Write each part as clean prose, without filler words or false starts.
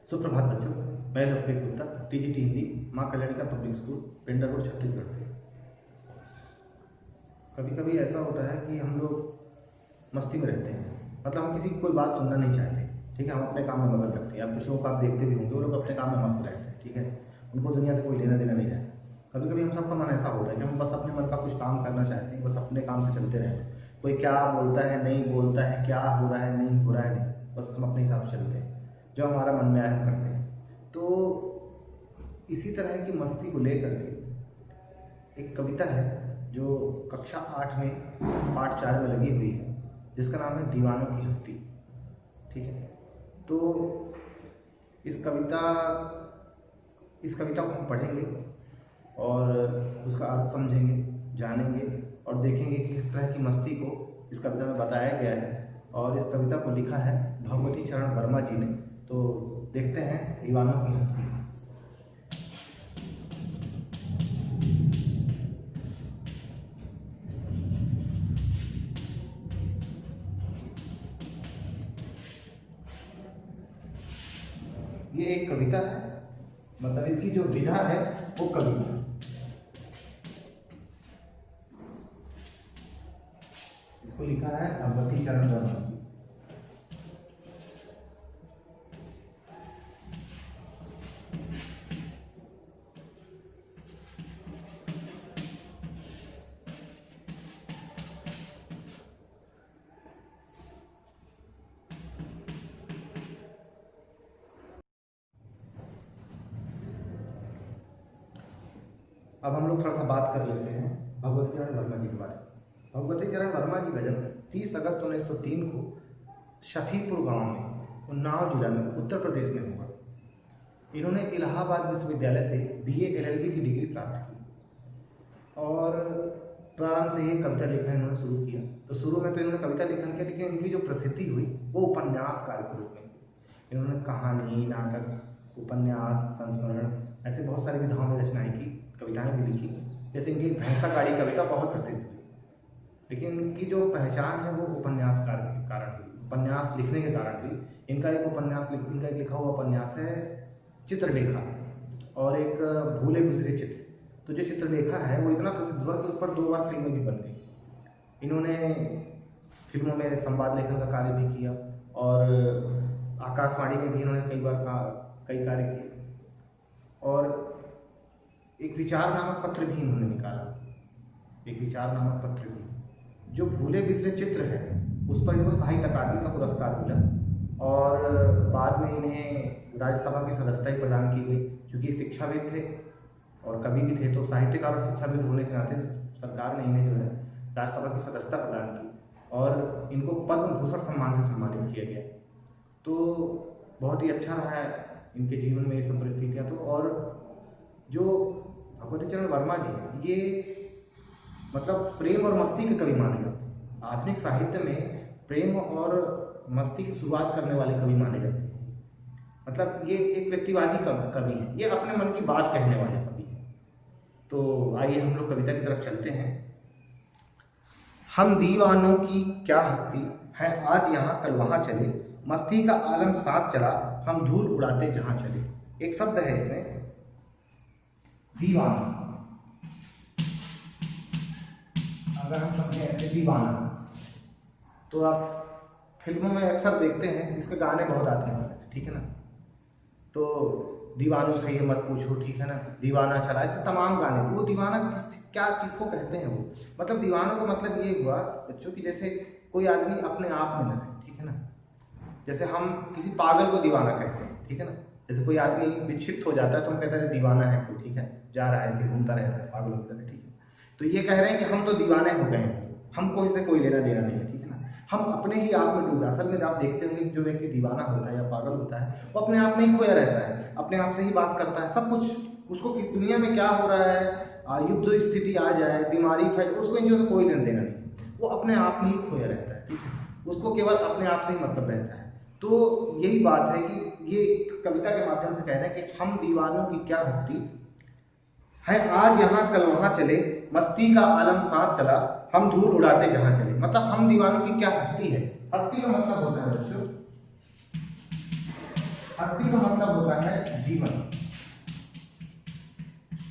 सुप्रभात बच्चों, मैं लवकेश गुप्ता, टीजीटी हिंदी, माँ कल्याणिका पब्लिक स्कूल, पेंडा रोड, छत्तीसगढ़ से। कभी कभी ऐसा होता है कि हम लोग मस्ती में रहते हैं, मतलब हम किसी की कोई बात सुनना नहीं चाहते। ठीक है, हम अपने काम में मगन रखते हैं। अब कुछ लोग आप देखते भी होंगे, वो लोग अपने काम में मस्त रहते हैं। ठीक है, उनको दुनिया से कोई लेना देना नहीं है। कभी कभी हम सबका मन ऐसा होता है कि हम बस अपने मन का कुछ काम करना चाहते हैं, बस अपने काम से चलते रहें। बस कोई क्या बोलता है, नहीं बोलता है, क्या हो रहा है, नहीं हो रहा है, नहीं, बस हम अपने हिसाब से चलते हैं। जो हमारा मन में आया हम करते हैं। तो इसी तरह की मस्ती को लेकर के एक कविता है जो कक्षा 8 में पाठ 4 में लगी हुई है, जिसका नाम है दीवानों की हस्ती। ठीक है, तो इस कविता को हम पढ़ेंगे और उसका अर्थ समझेंगे, जानेंगे और देखेंगे कि किस तरह की मस्ती को इस कविता में बताया गया है। और इस कविता को लिखा है भगवती चरण वर्मा जी ने। तो देखते हैं दीवानों की हस्ती। ये एक कविता है, मतलब इसकी जो विधा है वो कविता है। इसको लिखा है भगवती चरण वर्मा जी। अब हम लोग थोड़ा सा बात कर लेते हैं भगवती चरण वर्मा जी के बारे में। भगवती चरण वर्मा जी का जन्म 30 अगस्त 1903 को शफीपुर गांव में, उन्नाव जिला में, उत्तर प्रदेश में हुआ। इन्होंने इलाहाबाद विश्वविद्यालय से BA LLB की डिग्री प्राप्त की और प्रारंभ से ये कविता लेखन इन्होंने शुरू किया। तो शुरू में तो इन्होंने कविता लेखन किया, लेकिन इनकी जो प्रसिद्धि हुई वो उपन्यासकार के रूप में। इन्होंने कहानी, नाटक, उपन्यास, संस्मरण, ऐसे बहुत सारी विधाओं में रचनाएं की, कविताएं भी लिखी। जैसे इनकी भैंसा गाड़ी कविता बहुत प्रसिद्ध हुई, लेकिन इनकी जो पहचान है वो उपन्यासकार के कारण हुई, उपन्यास लिखने के कारण हुई। इनका एक लिखा हुआ उपन्यास है चित्रलेखा, और एक भूले बिसरे चित्र। तो जो चित्रलेखा है वो इतना प्रसिद्ध हुआ कि उस पर 2 बार फिल्में भी बन गई। इन्होंने फिल्मों में संवाद लेखन का कार्य भी किया और आकाशवाणी में भी इन्होंने कई कार्य किए। और एक विचार नामक पत्र भी इन्होंने निकाला, एक विचार नामक पत्र भी। जो भूले बिसरे चित्र है उस पर इनको साहित्य अकादमी का पुरस्कार मिला और बाद में इन्हें राज्यसभा की सदस्यता ही प्रदान की गई। चूँकि शिक्षाविद थे और कवि भी थे, तो साहित्यकार और शिक्षाविद होने के नाते सरकार ने इन्हें जो है राज्यसभा की सदस्यता प्रदान की और इनको पद्म भूषण सम्मान से सम्मानित किया गया। तो बहुत ही अच्छा रहा है इनके जीवन में ये सब परिस्थितियाँ। तो और जो भगवती चरण वर्मा जी हैं, ये मतलब प्रेम और मस्ती के कवि माने जाते हैं। आधुनिक साहित्य में प्रेम और मस्ती की शुरुआत करने वाले कवि माने जाते हैं। मतलब ये एक व्यक्तिवादी कवि हैं, ये अपने मन की बात कहने वाले कवि हैं। तो आइए हम लोग कविता की तरफ चलते हैं। हम दीवानों की क्या हस्ती है, आज यहाँ कल वहाँ चले, मस्ती का आलम साथ चला, हम धूल उड़ाते जहाँ चले। एक शब्द है इसमें दीवाना। अगर हम समझें ऐसे दीवाना, तो आप फिल्मों में अक्सर देखते हैं, इसके गाने बहुत आते हैं इस तरह से। ठीक है ना, तो दीवानों से ये मत पूछो, ठीक है ना, दीवाना चला, ऐसे तमाम गाने। वो दीवाना किसको कहते हैं वो, मतलब दीवानों का मतलब ये हुआ बच्चों की, जैसे कोई आदमी अपने आप में न रहे। ठीक है ना, जैसे हम किसी पागल को दीवाना कहते हैं। ठीक है ना, जैसे कोई आदमी विक्षिप्त हो जाता है तो हम कहते हैं दीवाना है कोई, ठीक है, जा रहा है ऐसे घूमता रहता है पागलों की तरह। ठीक है, तो ये कह रहे हैं कि हम तो दीवाने हो गए हैं, हमको इससे कोई लेना देना नहीं है। ठीक है ना, हम अपने ही आप में डूबे। असल में आप देखते होंगे कि जो व्यक्ति दीवाना होता है या पागल होता है वो अपने आप में ही खोया रहता है, अपने आप से ही बात करता है, सब कुछ उसको किस दुनिया में क्या हो रहा है, युद्ध स्थिति आ जाए, बीमारी फैल, उसको इन चीज़ों से कोई लेना देना नहीं। वो अपने आप में ही खोया रहता है। ठीक है, उसको केवल अपने आप से ही मतलब रहता है। तो यही बात है कि ये कविता के माध्यम से कह रहे हैं कि हम दीवानों की क्या हस्ती है, आज यहाँ कल वहाँ चले, मस्ती का आलम साथ चला, हम धूल उड़ाते जहाँ चले। मतलब हम दीवानों की क्या हस्ती है। हस्ती का मतलब होता है बच्चों हस्ती का मतलब होता है जीवन।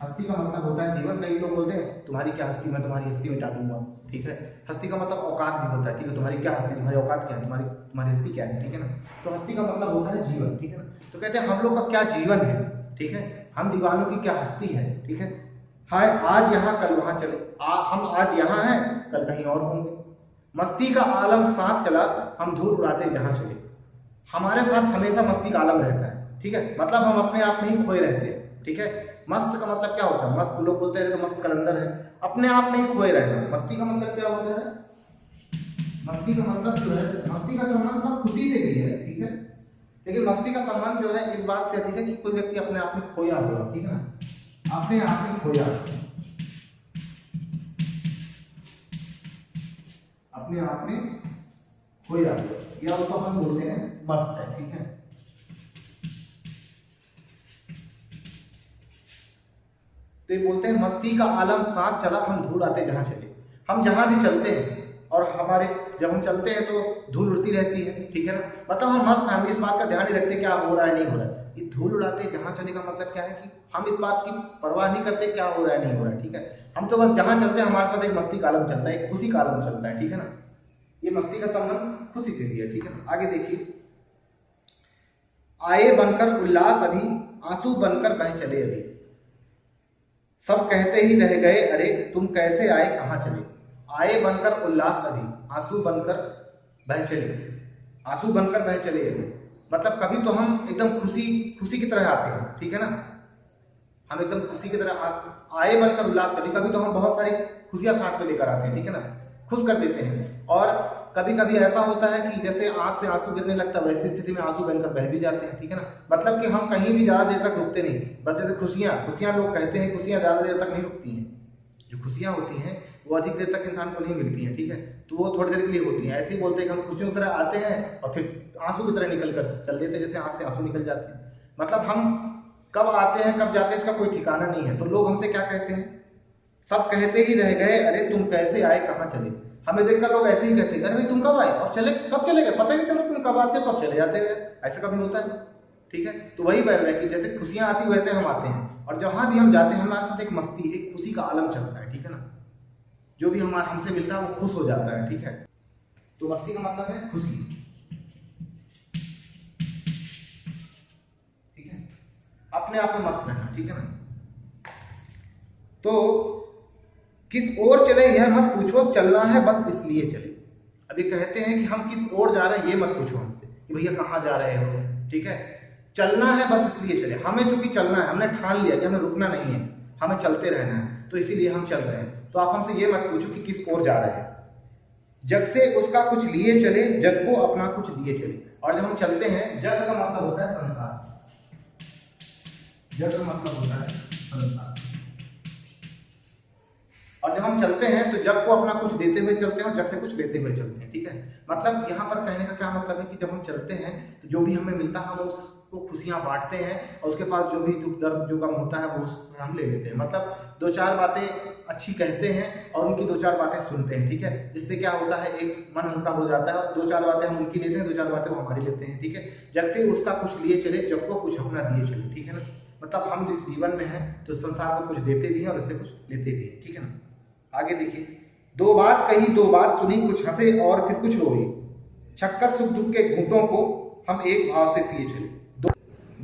हस्ती का मतलब होता है जीवन। कई लोग बोलते हैं तुम्हारी क्या हस्ती, मैं तुम्हारी हस्ती मिटा दूंगा, ठीक है। हस्ती का मतलब औकात भी होता है, ठीक है। तुम्हारी क्या हस्ती, तुम्हारी औकात क्या है, तुम्हारी हस्ती क्या है, ठीक है ना। तो हस्ती का मतलब होता है जीवन, ठीक है ना। तो कहते हैं हम लोग का क्या जीवन है, ठीक है। हम दीवानों की क्या हस्ती है, ठीक है। हाय आज यहाँ कल वहां चले, हम आज यहाँ हैं कल कहीं और होंगे। मस्ती का आलम साथ चला, हम धूल उड़ाते जहां चले। हमारे साथ हमेशा मस्ती का आलम रहता है, ठीक है। मतलब हम अपने आप में ही खोए रहते हैं, ठीक है। मस्त का मतलब क्या होता है, मस्त लोग बोलते हैं तो मस्त कलंदर है, अपने आप में ही खोए रहना। मस्ती का मतलब क्या होता है, मस्ती का मतलब जो है, मस्ती का संबंध खुशी से भी है, ठीक है। लेकिन मस्ती का संबंध जो है इस बात से अधिक है कि कोई व्यक्ति अपने आप में खोया हुआ, ठीक है ना, अपने आप में खोया, अपने आप में खोया हुआ, या उसको हम बोलते हैं मस्त है, ठीक है। तो ये बोलते हैं मस्ती का आलम साथ चला, हम धूल आते जहां चले। हम जहां भी चलते हैं और हमारे जब हम चलते हैं तो धूल उड़ती रहती है, ठीक है ना। मतलब हम मस्त हैं, हम इस बात का ध्यान नहीं रखते क्या हो रहा है नहीं हो रहा है। ये धूल उड़ाते जहां चले का मतलब क्या है कि हम इस बात की परवाह नहीं करते क्या हो रहा है नहीं हो रहा है, ठीक है। हम तो बस जहां चलते हैं हमारे साथ एक मस्ती का आलम चलता है, एक खुशी का आलम चलता है, ठीक है ना। ये मस्ती का संबंध खुशी से भी है, ठीक है ना। आगे देखिए, आए बनकर उल्लास अभी, आंसू बनकर बह चले अभी। सब कहते ही रह गए अरे तुम कैसे आए कहां चले। आए बनकर उल्लास अभी, आंसू बनकर बह चले, आंसू बनकर बह चले अभी। मतलब कभी तो हम एकदम खुशी की तरह आते हैं, ठीक है ना। हम एकदम खुशी की तरह आए बनकर उल्लास, कभी कभी तो हम बहुत सारी खुशियां साथ में लेकर आते हैं, ठीक है ना, खुश कर देते हैं। और कभी कभी ऐसा होता है कि जैसे आंख से आंसू गिरने लगता है, वैसी स्थिति में आंसू बनकर बह भी जाते हैं, ठीक है ना। मतलब कि हम कहीं भी ज्यादा देर तक रुकते नहीं। बस जैसे खुशियां लोग कहते हैं खुशियां ज्यादा देर तक नहीं रुकती हैं। जो खुशियां होती हैं वो अधिक देर तक इंसान को नहीं मिलती हैं, ठीक है। तो वो थोड़ी देर के लिए होती हैं। ऐसे ही बोलते हैं कि हम खुशियों की तरह आते हैं और फिर आंसू की तरह निकल कर चल देते हैं, जैसे आंख से आंसू निकल जाते हैं। मतलब हम कब आते हैं कब जाते हैं इसका कोई ठिकाना नहीं है। तो लोग हमसे क्या कहते हैं, सब कहते ही रह गए अरे तुम कैसे आए कहां चले। हमें देखकर लोग ऐसे ही कहते हैं अरे भाई तुम कब आए और चले, कब चले गए, पता ही नहीं चला तुम कब आते हो कब चले जाते हैं। ऐसा कभी होता है, ठीक है। तो वही बोल रहे हैं कि जैसे खुशियां आती वैसे हम आते हैं, और जहां भी हम जाते हैं हमारे साथ एक मस्ती एक खुशी का आलम चलता है, ठीक है ना। जो भी हमारे हमसे मिलता है वो खुश हो जाता है, ठीक है। तो मस्ती का मतलब है खुशी, ठीक है, अपने आप में मस्त रहना, ठीक है ना। तो किस ओर चले यह मत पूछो, चलना है बस इसलिए चले। अभी कहते हैं कि हम किस ओर जा रहे हैं ये मत पूछो हमसे कि भैया कहाँ जा रहे हो, ठीक है। चलना है बस इसलिए चले। हमें चूंकि चलना है, हमने ठान लिया कि हमें रुकना नहीं है, हमें चलते रहना है, तो इसीलिए हम चल रहे हैं। तो आप हमसे ये मत पूछो कि किस ओर जा रहे हैं। जग से उसका कुछ लिए चले, जग को अपना कुछ दिए चले। और जब हम चलते हैं, जग का मतलब होता है संसार, जग का मतलब होता है संसार। और जब हम चलते हैं तो जग को अपना कुछ देते हुए चलते हैं और जग से कुछ लेते हुए चलते हैं, ठीक है। मतलब यहाँ पर कहने का क्या मतलब है कि जब हम चलते हैं तो जो भी हमें मिलता है हम उसको खुशियां बांटते हैं, और उसके पास जो भी दुख दर्द जो गम होता है वो उससे हम ले लेते हैं। मतलब दो चार बातें अच्छी कहते हैं और उनकी दो चार बातें सुनते हैं, ठीक है। जिससे क्या होता है एक मन हल्का हो जाता है, और दो चार बातें हम उनकी लेते हैं, दो चार बातें वो हमारी लेते हैं, ठीक है। जग से उसका कुछ लिए चले, जग को कुछ अपना दिए चले, ठीक है ना। मतलब हम जिस जीवन में हैं तो संसार को कुछ देते भी हैं और उससे कुछ लेते भी हैं, ठीक है ना। आगे देखिए, दो बात कही दो बात सुनी, कुछ हंसे और फिर कुछ रोए। छक्कर सुख दुख के घूंटों को हम एक भाव से पिए चले।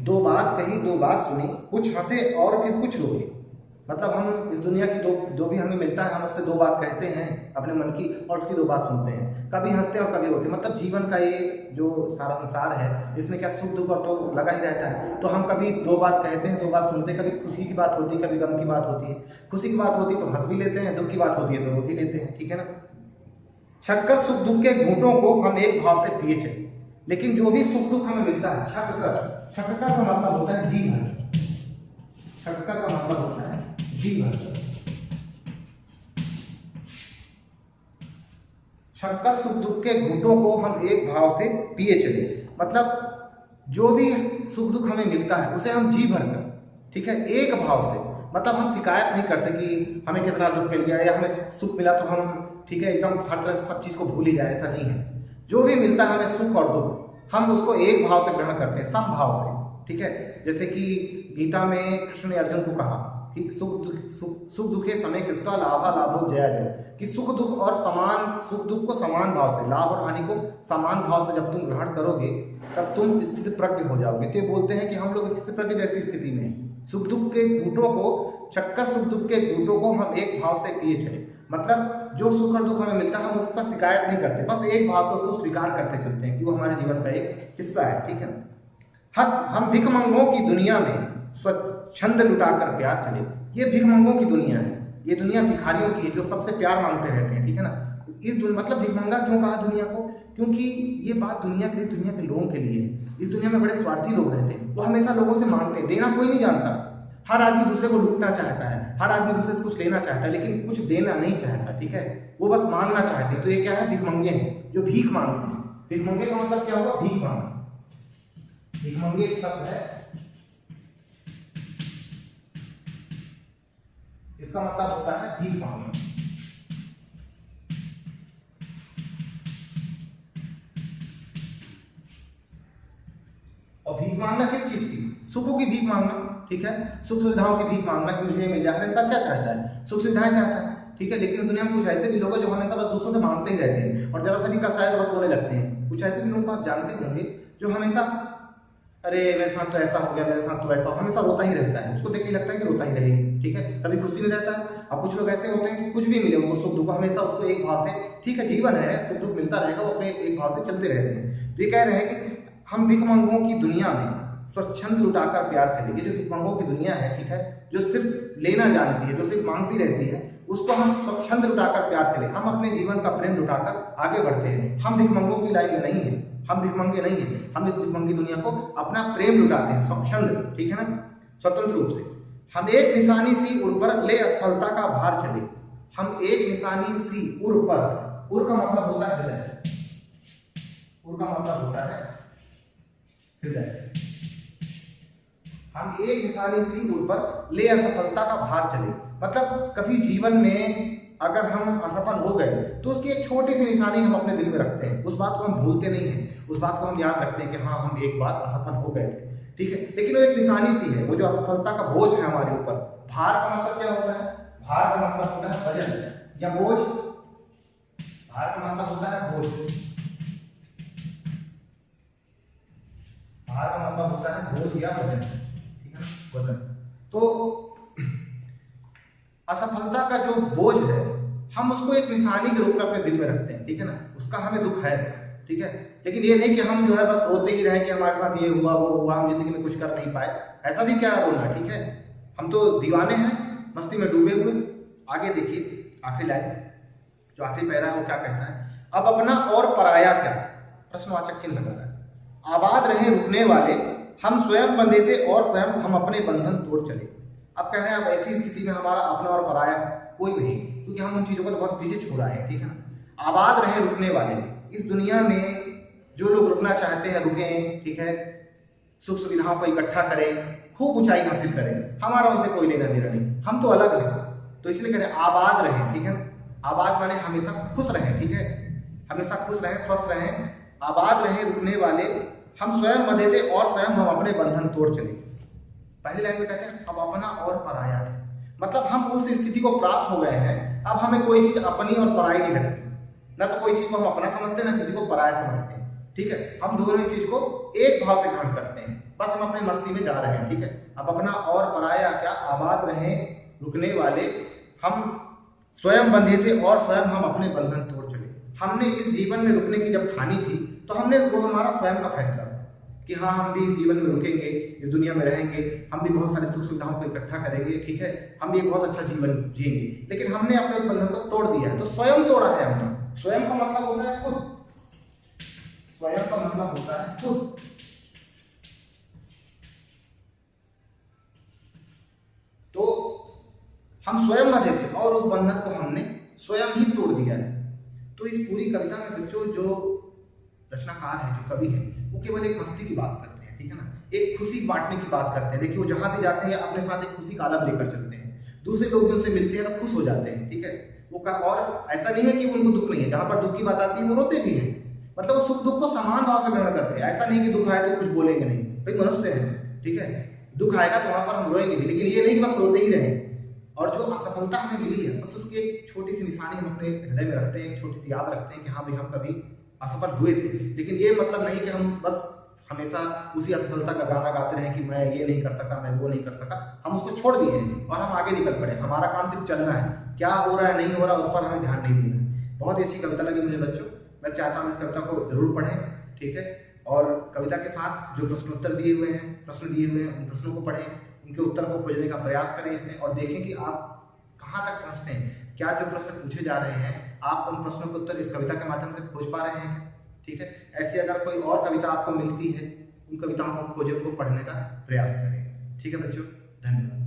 दो बात कही दो बात सुनी, कुछ हंसे और फिर कुछ रोए। मतलब हम इस दुनिया की जो भी हमें मिलता है हम उससे दो बात कहते हैं अपने मन की, और उसकी दो बात सुनते हैं। कभी हंसते हैं और कभी रोते हैं। मतलब जीवन का ये जो सारा संसार है इसमें क्या सुख दुख और तो लगा ही रहता है। तो हम कभी दो बात कहते हैं दो बात सुनते हैं। कभी खुशी की बात होती है, कभी गम की बात होती है। खुशी की बात होती है तो हंस भी लेते हैं, दुख की बात होती है तो रो भी लेते हैं, ठीक है ना। छक्कर सुख दुख के घूंटों को हम एक भाव से पिए चले। लेकिन जो भी सुख दुख हमें मिलता है, छक्कर का मतलब होता है जी भर, छक्कर का मतलब होता है जी भर। छक्कर सुख दुख के घूंटों को हम एक भाव से पिए चले। मतलब जो भी सुख दुख हमें मिलता है उसे हम जी भर कर, ठीक है, एक भाव से। मतलब हम शिकायत नहीं करते कि हमें कितना दुख मिल गया या हमें सुख मिला तो हम, ठीक है, एकदम हर तरह से सब चीज को भूल ही जाए, ऐसा नहीं है। जो भी मिलता है हमें सुख और दुख हम उसको एक भाव से ग्रहण करते हैं, सम भाव से, ठीक है। जैसे कि गीता में कृष्ण ने अर्जुन को कहा कि सुख दुखे समय कृत्वा लाभा लाभो जया जय, कि सुख दुख और समान, सुख दुख को समान भाव से, लाभ और हानि को समान भाव से जब तुम ग्रहण करोगे तब तुम स्थिति प्रज्ञ हो जाओगे। तो ये बोलते हैं कि हम लोग स्थिति प्रज्ञ जैसी स्थिति में हैं। सुख दुख के घूंटों को, चक्कर सुख दुख के घूंटों को हम एक भाव से पिए चले, मतलब जो सुख और दुख हमें मिलता है हम उस पर शिकायत नहीं करते, बस एक भाव से उसको स्वीकार करते चलते हैं कि वो हमारे जीवन का एक हिस्सा है, ठीक है। हम भिखमंगों की दुनिया में स्वच्छंद लुटाकर प्यार चले। ये भिखमंगों की दुनिया है, ये दुनिया भिखारियों की है जो सबसे प्यार मांगते रहते हैं, ठीक है ना। मतलब भिखमंगा क्यों कहा दुनिया को, क्योंकि ये बात दुनिया के लिए, दुनिया के लोगों के लिए है। इस दुनिया में बड़े स्वार्थी लोग रहते हैं, वो हमेशा लोगों से मांगते हैं, देना कोई नहीं जानता। हर आदमी दूसरे को लूटना चाहता है, हर आदमी दूसरे से कुछ लेना चाहता है, लेकिन कुछ देना नहीं चाहता, ठीक है। वो बस मांगना चाहते हैं। तो ये क्या है, भिखमंगे हैं जो भीख मांगते हैं। भिखमंगे का मतलब क्या होगा, भीख मांगना। भिखमंगे एक शब्द है, इसका मतलब होता है भीख मांगना। और भीख मांगना किस चीज की, सुखों की भीख मांगना, ठीक है। सुख सुविधाओं की भीख मांगना कि मुझे मिल जाए, ऐसा क्या चाहता है, सुख सुविधाएं चाहता है, ठीक है। लेकिन इस दुनिया में कुछ ऐसे भी लोग हैं जो हमेशा बस दूसरों से मांगते ही रहते हैं, और जरा सा भी कष्ट आए तो बस रोने लगते हैं। कुछ ऐसे भी लोग आप जानते होंगे जो हमेशा, अरे मेरे साथ तो ऐसा हो गया, मेरे साथ तो ऐसा, हमेशा रोता ही रहता है। उसको देख के लगता है कि रोता ही रहे, ठीक है, कभी खुशी नहीं रहता है। अब कुछ लोग ऐसे होते हैं कि कुछ भी मिले उनको, सुख दुख, हमेशा उसको एक भाव से, ठीक है, जीवन है, सुख दुख मिलता रहेगा, वो अपने एक भाव से चलते रहते हैं। तो ये कह रहे हैं कि हम भिखमंगों की दुनिया में स्वच्छंद लुटाकर प्यार चलेंगे। जो भिखमंगों की दुनिया है, ठीक है, जो सिर्फ लेना जानती है, जो सिर्फ मांगती रहती है, उसको हम स्वच्छंद लुटाकर प्यार चले। हम अपने जीवन का प्रेम लुटाकर आगे बढ़ते हैं। हम भिखमंगों की लाइन में नहीं है, हम भिखमंगे नहीं है, हम इस भिखमंगी दुनिया को अपना प्रेम लुटाते हैं, स्वच्छंद, ठीक है ना, स्वतंत्र रूप से। हम एक निशानी सी उर पर ले असफलता का भार चले। हम एक निशानी सी उर पर, उर का मतलब होता है हृदय, उर का मतलब होता है हृदय। हम एक निशानी सी उर पर ले असफलता का भार चले, मतलब कभी जीवन में अगर हम असफल हो गए तो उसकी एक छोटी सी निशानी हम अपने दिल में रखते हैं। उस बात को हम भूलते नहीं हैं, उस बात को हम याद रखते हैं कि हाँ हम एक बार असफल हो गए थे, ठीक है। लेकिन वो एक निशानी सी है, वो जो असफलता का बोझ है हमारे ऊपर। भार का मतलब क्या होता है, भार का मतलब होता है वजन या बोझ। भार का मतलब होता है बोझ, भार का मतलब होता है बोझ या वजन, ठीक है, वजन। तो असफलता का जो बोझ है हम उसको एक निशानी के रूप में अपने दिल में रखते हैं, ठीक है ना। उसका हमें दुख है, ठीक है, लेकिन ये नहीं कि हम जो है बस रोते ही रहे कि हमारे साथ ये हुआ वो हुआ, हम जिंदगी में कुछ कर नहीं पाए। ऐसा भी क्या रोना, ठीक है। हम तो दीवाने हैं, मस्ती में डूबे हुए। आगे देखिए आखिरी लाइन, जो आखिरी पैरा है वो क्या कहता है, अब अपना और पराया क्या, प्रश्नवाचक चिन्ह लगा रहा है। आबाद रहे रुकने वाले, हम स्वयं बंधे थे और स्वयं हम अपने बंधन तोड़ चले। अब कह रहे हैं अब ऐसी स्थिति में हमारा अपना और पराया कोई नहीं, क्योंकि हम उन चीजों को तो बहुत पीछे छोड़ आए हैं, ठीक है ना। आबाद रहे रुकने वाले, इस दुनिया में जो लोग रुकना चाहते हैं रुकें, ठीक है, सुख सुविधाओं को इकट्ठा करें, खूब ऊंचाई हासिल करें, हमारा उनसे कोई लेना देना नहीं, हम तो अलग हैं। तो इसलिए कह रहे हैं आबाद रहें, ठीक है। आबाद माने हमेशा खुश रहें, ठीक है, हमेशा खुश रहें, स्वस्थ रहें। आबाद रहे रुकने वाले, हम स्वयं बंधे थे और स्वयं हम अपने बंधन तोड़ चले। पहली लाइन में कहते हैं अब अपना और पराया है, मतलब हम उस स्थिति को प्राप्त हो गए हैं, अब हमें कोई चीज अपनी और पराई नहीं लगती। ना तो कोई चीज को हम अपना समझते हैं, ना किसी को पराया समझते हैं, ठीक है। हम दोनों ही चीज को एक भाव से ग्रहण करते हैं, बस हम अपनी मस्ती में जा रहे हैं, ठीक है। अब अपना और पराया क्या, आबाद रहे रुकने वाले, हम स्वयं बंधे थे और स्वयं हम अपने बंधन तोड़ चले। हमने इस जीवन में रुकने की जब ठानी थी तो हमने, वो हमारा स्वयं का फैसला था कि हाँ हम भी इस जीवन में रुकेंगे, इस दुनिया में रहेंगे, हम भी बहुत सारे सुख सुविधाओं को इकट्ठा करेंगे, ठीक है, हम भी एक बहुत अच्छा जीवन जिएंगे। लेकिन हमने अपने उस बंधन को तोड़ दिया है, तो स्वयं तोड़ा है हमने। स्वयं का मतलब होता है खुद, स्वयं का मतलब होता है खुद। तो हम स्वयं बंधे थे और उस बंधन को हमने स्वयं ही तोड़ दिया है। तो इस पूरी कविता में बच्चों जो रचनाकार है, जो कवि है, वो केवल एक मस्ती की बात करते हैं, ठीक है ना, एक खुशी बांटने की बात करते हैं। देखिए वो जहां भी जाते हैं अपने साथ एक खुशी का आलम लेकर चलते हैं, दूसरे लोग भी उनसे मिलते हैं तो खुश हो जाते हैं, ठीक है। वो और ऐसा नहीं है कि उनको दुख नहीं है, जहां पर दुख की बात आती है वो रोते भी हैं, मतलब वो सुख दुख को समान भाव से ग्रहण करते हैं। ऐसा नहीं कि दुख आए तो कुछ बोलेंगे नहीं, भाई मनुष्य है, ठीक है, दुख आएगा तो वहां पर हम रोएंगे भी, लेकिन ये नहीं कि बस रोते ही रहें। और जो असफलता हमें मिली है बस उसकी एक छोटी सी निशानी हम अपने हृदय में रखते हैं, एक छोटी सी याद रखते हैं कि हाँ भाई हम कभी असफल हुए थे, लेकिन ये मतलब नहीं कि हम बस हमेशा उसी असफलता का गाना गाते रहे कि मैं ये नहीं कर सका, मैं वो नहीं कर सका। हम उसको छोड़ दिए हैं और हम आगे निकल पड़े। हमारा काम सिर्फ चलना है, क्या हो रहा है नहीं हो रहा उस पर हमें ध्यान नहीं देना है। बहुत ही अच्छी कविता लगी मुझे बच्चों, मैं चाहता हूँ इस कविता को जरूर पढ़ें, ठीक है। और कविता के साथ जो प्रश्नोत्तर दिए हुए हैं, प्रश्न दिए हुए हैं, उन प्रश्नों को पढ़ें, उनके उत्तर को खोजने का प्रयास करें इसमें, और देखें कि आप कहाँ तक पहुँचते हैं। क्या जो प्रश्न पूछे जा रहे हैं आप उन प्रश्नों के उत्तर इस कविता के माध्यम से खोज पा रहे हैं, ठीक है। ऐसी अगर कोई और कविता आपको मिलती है, उन कविताओं को खोजें, उनको पढ़ने का प्रयास करें, ठीक है बच्चों। धन्यवाद।